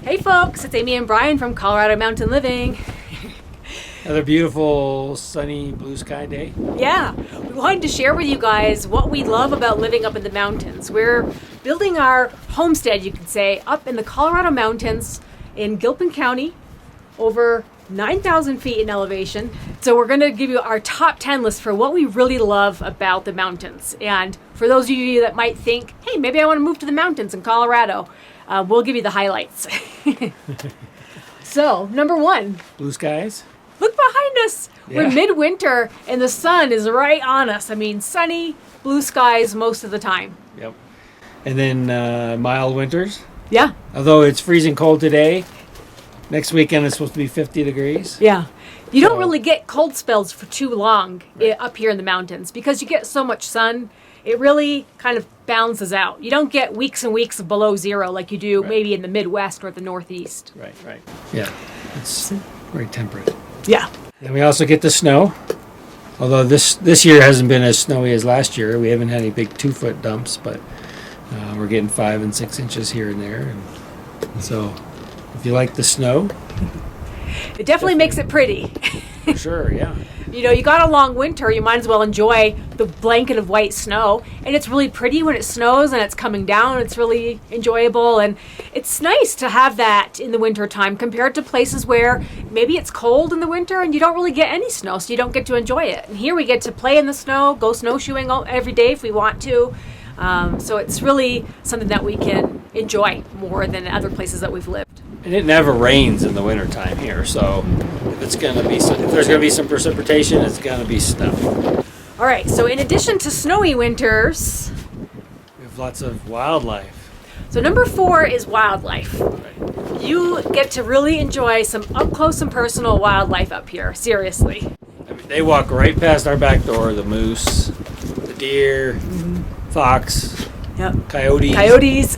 Hey folks, it's Amy and Brian from Colorado Mountain Living. Another beautiful sunny blue sky day. Yeah, we wanted to share with you guys what we love about living up in the mountains. We're building our homestead, you could say, up in the Colorado mountains in Gilpin County, over 9,000 feet in elevation. So we're going to give you our top 10 list for what we really love about the mountains. And for those of you that might think, hey, maybe I want to move to the mountains in Colorado, we'll give you the highlights. So, number one. Blue skies. Look behind us. Yeah. We're midwinter and the sun is right on us. I mean, sunny, blue skies most of the time. Yep. And then mild winters. Yeah. Although it's freezing cold today, next weekend it's supposed to be 50 degrees. Yeah. You don't really get cold spells for too long up here in the mountains because you get so much sun. It really kind of balances out. You don't get weeks and weeks of below zero like you do maybe in the Midwest or the Northeast. Right. Yeah. It's very temperate. Yeah. And we also get the snow. Although this year hasn't been as snowy as last year. We haven't had any big 2-foot dumps, but we're getting 5 and 6 inches here and there. And so if you like the snow, it definitely makes it pretty. for sure, yeah. You know, you got a long winter, you might as well enjoy the blanket of white snow. And it's really pretty when it snows and it's coming down. It's really enjoyable. And it's nice to have that in the winter time compared to places where maybe it's cold in the winter and you don't really get any snow, so you don't get to enjoy it. And here we get to play in the snow, go snowshoeing every day if we want to. So it's really something that we can enjoy more than other places that we've lived. And it never rains in the wintertime here, so if there's going to be some precipitation, it's going to be snow. All right, so in addition to snowy winters, We have lots of wildlife. so number 4 is wildlife. Right. You get to really enjoy some up close and personal wildlife up here, seriously. I mean, they walk right past our back door, the moose, the deer, fox, Yep. coyotes,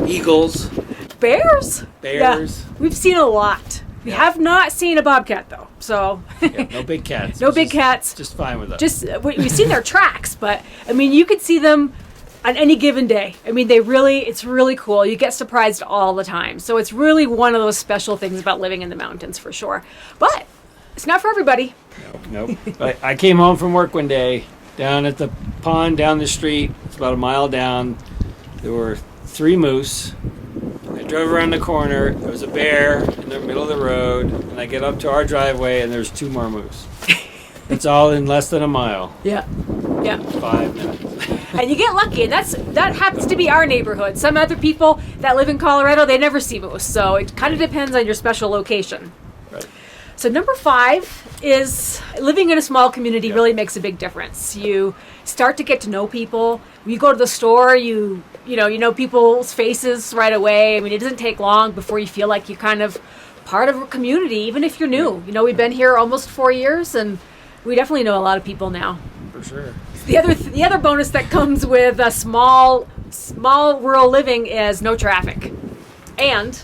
eagles, Bears? bears. Yeah, we've seen a lot. We have not seen a bobcat though, so Yeah, no big cats. no which big is cats. Just fine with us. Just we've seen their tracks, but I mean, you could see them on any given day. I mean, it's really cool. You get surprised all the time. So it's really one of those special things about living in the mountains for sure. But it's not for everybody. Nope. I came home from work one day, down at the pond down the street. It's about a mile down. There were 3 moose. I drove around the corner. There was a bear in the middle of the road, and I get up to our driveway, and there's 2 more moose. It's all in less than a mile. Yeah. Yeah. 5 minutes. And you get lucky, and that happens to be our neighborhood. Some other people that live in Colorado, they never see moose. So it kind of depends on your special location. Right. So number 5 is living in a small community really makes a big difference. You start to get to know people. You go to the store, you know people's faces right away. I mean, it doesn't take long before you feel like you're kind of part of a community, even if you're new. You know, we've been here almost 4 years, and we definitely know a lot of people now. For sure. The other bonus that comes with a small rural living is no traffic, and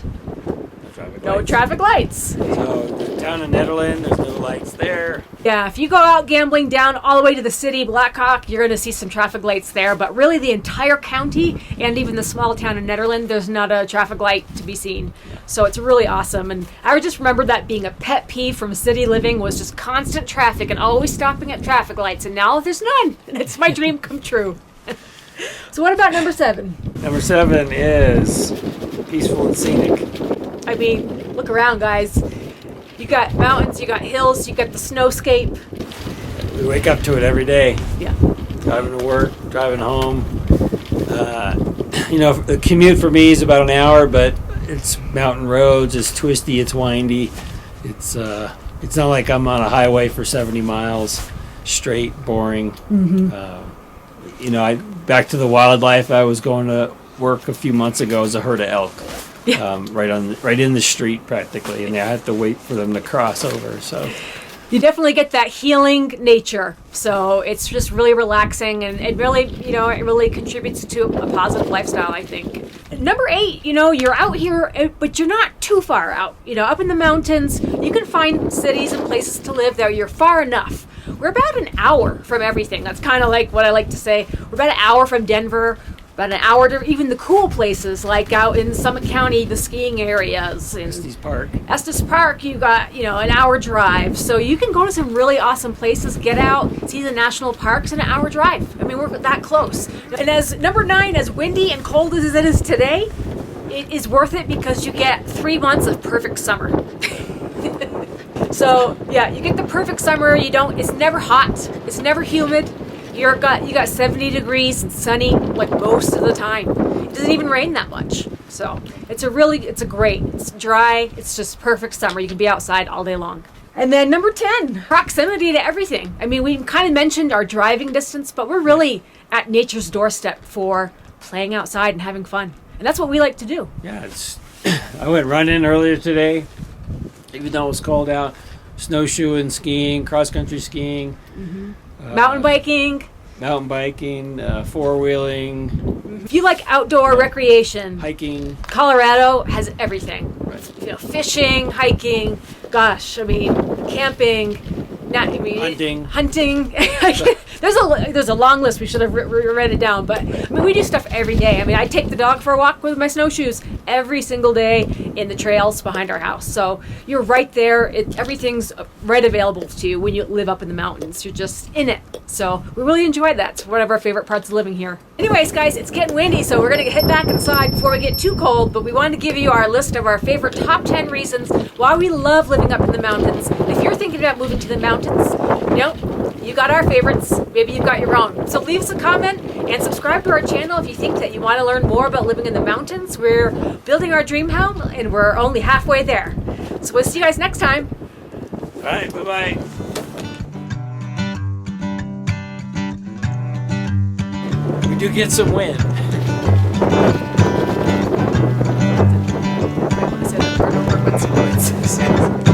no traffic lights. So the town of Nederland, there's no lights there. Yeah, if you go out gambling down all the way to the city, Blackhawk, you're going to see some traffic lights there. But really, the entire county and even the small town of Nederland, there's not a traffic light to be seen. So it's really awesome. And I just remember that being a pet peeve from city living was just constant traffic and always stopping at traffic lights. And now there's none. And it's my dream come true. So what about number 7? Number 7 is peaceful and scenic. I mean, look around, guys. You got mountains, you got hills, you got the snowscape. We wake up to it every day. Yeah. Driving to work, driving home. The commute for me is about an hour, but it's mountain roads. It's twisty. It's windy. It's not like I'm on a highway for 70 miles straight, boring. Back to the wildlife. I was going to work a few months ago as a herd of elk. Yeah. Right in the street practically, and I had to wait for them to cross over. So you definitely get that healing nature. So it's just really relaxing, and it really, it really contributes to a positive lifestyle, I think. Number 8, you're out here, but you're not too far out. Up in the mountains, you can find cities and places to live that you're far enough. We're about an hour from everything. That's kind of like what I like to say. We're about an hour from Denver. about an hour to even the cool places like out in Summit County, the skiing areas. In Estes Park, you got, an hour drive. So you can go to some really awesome places, get out, see the national parks in an hour drive. I mean, we're that close. And as number 9, as windy and cold as it is today, it is worth it because you get 3 months of perfect summer. So yeah, you get the perfect summer. It's never hot. It's never humid. You got 70 degrees and sunny like most of the time. It doesn't even rain that much. So it's dry. It's just perfect summer. You can be outside all day long. And then number 10, proximity to everything. I mean, we kind of mentioned our driving distance, but we're really at nature's doorstep for playing outside and having fun. And that's what we like to do. Yeah, I went running earlier today, even though it was cold out. Snowshoeing, skiing, cross-country skiing. Mm-hmm. Mountain biking, four-wheeling. If you like outdoor recreation, hiking. Colorado has everything. Right. Fishing, hiking, camping, hunting. There's a long list. We should have read it down, but I mean, we do stuff every day. I mean, I take the dog for a walk with my snowshoes every single day in the trails behind our house. So you're right there. Everything's right available to you when you live up in the mountains. You're just in it. So we really enjoy that. It's one of our favorite parts of living here. Anyways, guys, it's getting windy, so we're going to head back inside before we get too cold, but we wanted to give you our list of our favorite top 10 reasons why we love living up in the mountains. If you're thinking about moving to the mountains, you got our favorites. Maybe you've got your own. So leave us a comment and subscribe to our channel if you think that you want to learn more about living in the mountains. We're building our dream home, and we're only halfway there. So we'll see you guys next time. All right, bye-bye. We do get some wind. I want to say that part over, but